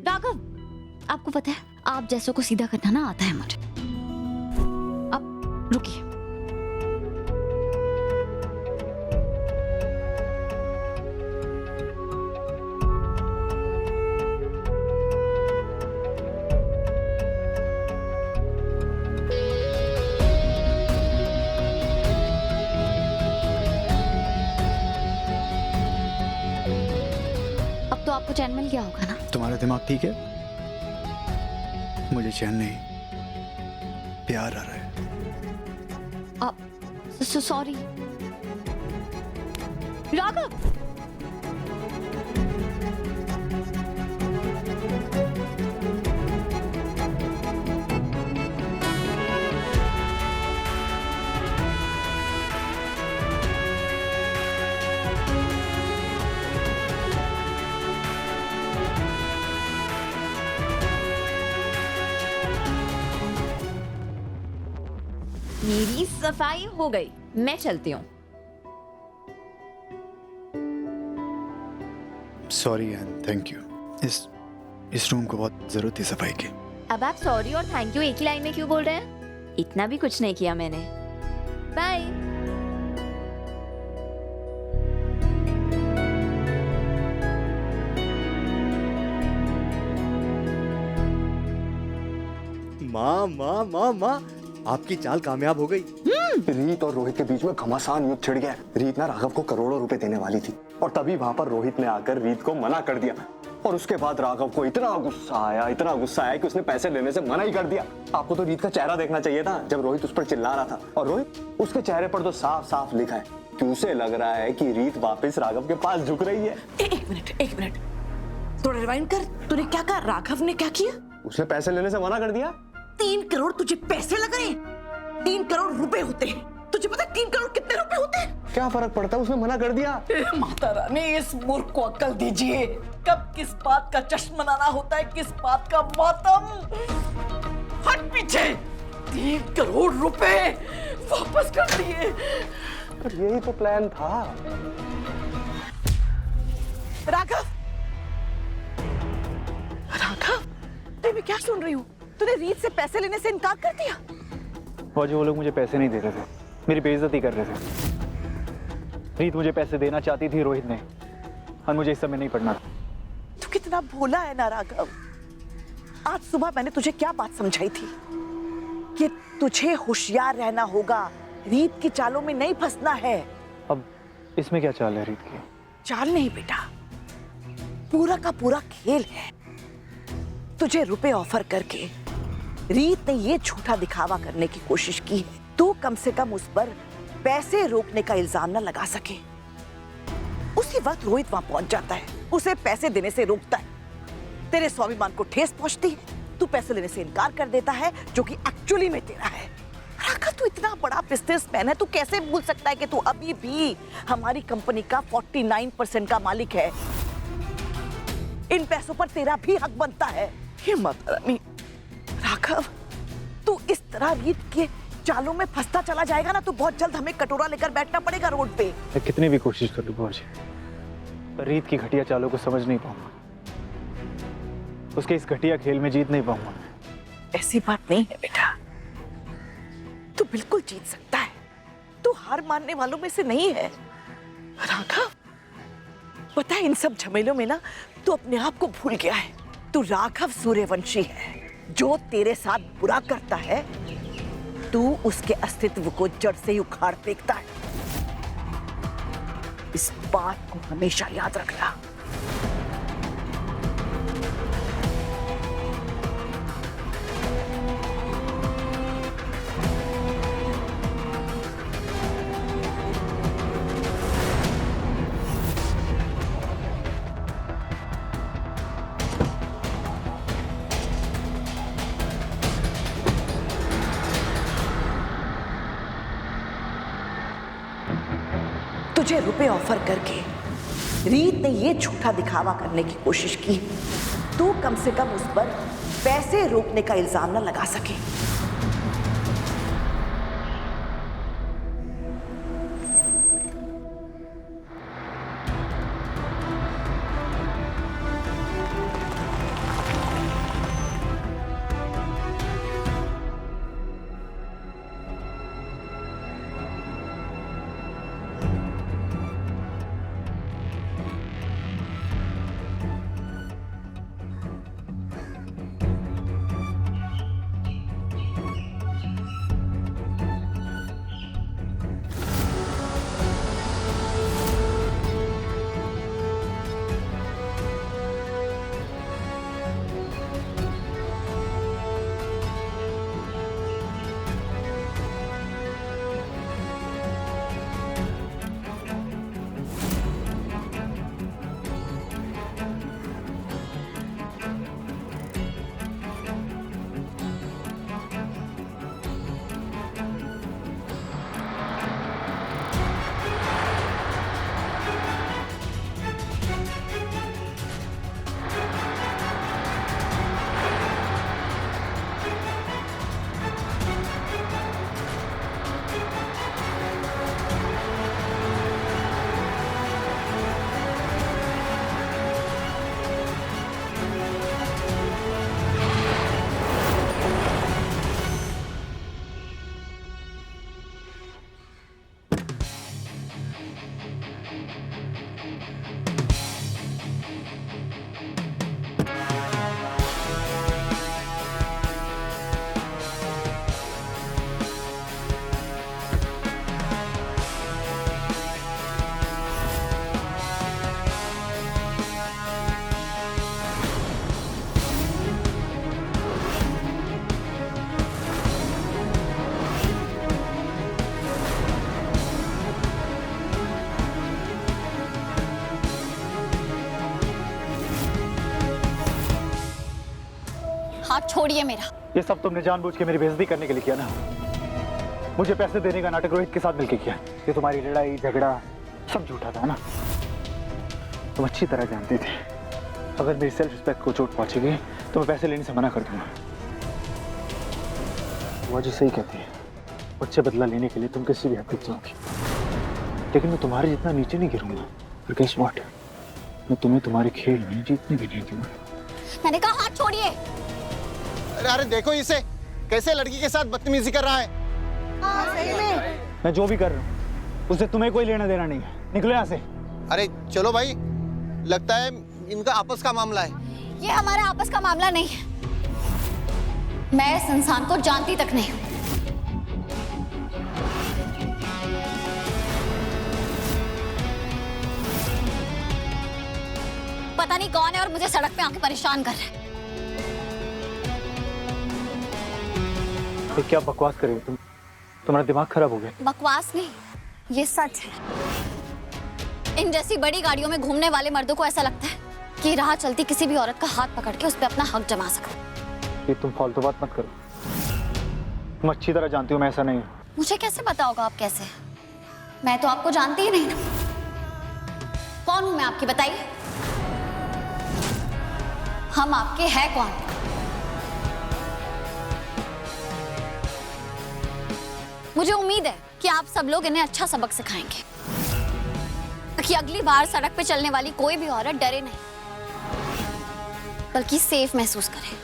राघव, आपको पता है आप जैसों को सीधा करना ना आता है मुझे। अब रुकिए। अब तो आपको चैन मिल गया होगा ना? तुम्हारा दिमाग ठीक है? मुझे चैन नहीं, प्यार आ रहा है। सॉरी राघव। मेरी सफाई हो गई, मैं चलती हूँ। Sorry and thank you. इस रूम को बहुत जरूरत थी सफाई की। अब आप सॉरी और थैंक यू एक ही लाइन में क्यों बोल रहे हैं? इतना भी कुछ नहीं किया मैंने। बाय। माँ माँ माँ माँ, आपकी चाल कामयाब हो गई। रीत और रोहित के बीच में घमासान युद्ध छिड़ गया। रीत ना राघव को करोड़ों रुपए देने वाली थी और तभी वहां पर रोहित ने आकर रीत को मना कर दिया और उसके बाद राघव को इतना गुस्सा आया कि उसने पैसे लेने से मना ही कर दिया। आपको तो रीत का चेहरा देखना चाहिए था जब रोहित उस पर चिल्ला रहा था। और रोहित, उसके चेहरे पर तो साफ साफ लिखा है कि उसे लग रहा है कि रीत वापस राघव के पास झुक रही है। एक मिनट, थोड़ा रिवाइंड कर। तूने क्या कहा? राघव ने क्या किया? उसने पैसे लेने से मना कर दिया। 3 करोड़ तुझे पैसे लग रहे हैं? 3 करोड़ रुपए होते हैं। तुझे पता है 3 करोड़ कितने रुपए होते हैं? क्या फर्क पड़ता है, उसने मना कर दिया। माता रानी, इस मूर्ख को अक्ल दीजिए। कब किस बात का जश्न मनाना होता है, किस बात का मातम। हट पीछे। 3 करोड़ रुपए वापस कर दिए। पर यही तो प्लान था। राघव, मैं क्या सुन रही हूँ? तूने रीत से पैसे लेने से इनकार कर दिया? फौजी, वो लोग मुझे पैसे नहीं दे रहे थे, मेरी बेइज्जती कर रहे थे। रीत मुझे पैसे देना चाहती थी रोहित ने, और मुझे इस समय नहीं पढ़ना था। तू कितना भोला है ना राघव। आज सुबह मैंने तुझे क्या बात समझाई थी कि तुझे होशियार रहना होगा, रीत की चालों में नहीं फंसना है। अब इसमें क्या चाल है रीत की? चाल नहीं बेटा, पूरा का पूरा खेल है। तुझे रुपए ऑफर करके रीत ने ये झूठा दिखावा करने की कोशिश की है तू कम से कम उस पर पैसे रोकने का इल्जाम न लगा सके। उसी वक्त रोहित वहां पहुंच जाता है, उसे पैसे देने से रोकता है। तेरे स्वाभिमान को ठेस पहुंचती है, तू पैसे लेने से इनकार कर देता है जो कि एक्चुअली में तेरा है। राघव, तू इतना बड़ा बिजनेसमैन है, तू कैसे भूल सकता है कि तू अभी भी हमारी कंपनी का 49% का मालिक है। इन पैसों पर तेरा भी हक बनता है। हे माता रानी, राघव, तू इस तरह रीत के चालों में फंसता चला जाएगा ना तो बहुत जल्द हमें कटोरा लेकर बैठना पड़ेगा रोड पे। मैं कितनी भी कोशिश कर लूं फौजी, पर रीत की घटिया चालों को समझ नहीं पाऊंगा, उसके इस घटिया खेल में जीत नहीं पाऊंगा। ऐसी बात नहीं है बेटा, तू बिल्कुल जीत सकता है। तू हार मानने वालों में से नहीं है। राघव, पता है इन सब झमेलों में ना तू अपने आप को भूल गया है। तू राघव सूर्यवंशी है। जो तेरे साथ बुरा करता है तू उसके अस्तित्व को जड़ से ही उखाड़ फेंकता है। इस बात को हमेशा याद रखना। तुझे रुपए ऑफर करके रीत ने ये झूठा दिखावा करने की कोशिश की तू कम से कम उस पर पैसे रोकने का इल्जाम न लगा सके। हाथ छोड़िए मेरा। ये सब तुमने जानबूझ के मेरी बेइज्जती करने के लिए किया ना। मुझे पैसे देने का नाटक रोहित के साथ मिलके किया। ये तुम्हारी लड़ाई झगड़ा सब झूठा था ना। तुम अच्छी तरह जानती थी अगर मेरी सेल्फ रिस्पेक्ट को चोट पहुंचेगी तो मैं पैसे लेने से मना कर दूंगा। वो जी सही कहती है, मुझसे बदला लेने के लिए तुम किसी भी हद तक जाओगी, लेकिन मैं तुम्हारे जितना नीचे नहीं गिरूंगा। और गेस व्हाट, मैं तुम्हें तुम्हारे खेल में जीतने भी नहीं दूंगा। मैंने कहा हाथ छोड़िए। अरे देखो इसे कैसे लड़की के साथ बदतमीजी कर रहा है। मैं जो भी कर रहा हूँ उससे तुम्हें कोई लेना देना नहीं है। निकलो यहाँ से। अरे चलो भाई, लगता है इनका आपस का मामला है। ये हमारा आपस का मामला नहीं है। मैं इस इंसान को जानती तक नहीं हूं। पता नहीं कौन है और मुझे सड़क पे आके परेशान कर रहा है। ये क्या बकवास कर रही हो तुम? तुम्हारा दिमाग खराब हो गया। बकवास नहीं, ये सच है। इन जैसी बड़ी गाड़ियों में घूमने वाले मर्दों को ऐसा लगता है कि राह चलती किसी भी औरत का हाथ पकड़ के उस पर अपना हक जमा सकते। ये तुम फालतू बात मत करो। तुम अच्छी तरह जानती हो मैं ऐसा नहीं हूँ। मुझे कैसे पता होगा आप कैसे? मैं तो आपको जानती ही नहीं। कौन हूं मैं आपकी, बताइए। हम आपके हैं कौन? मुझे उम्मीद है कि आप सब लोग इन्हें अच्छा सबक सिखाएंगे कि अगली बार सड़क पे चलने वाली कोई भी औरत डरे नहीं, बल्कि सेफ महसूस करे।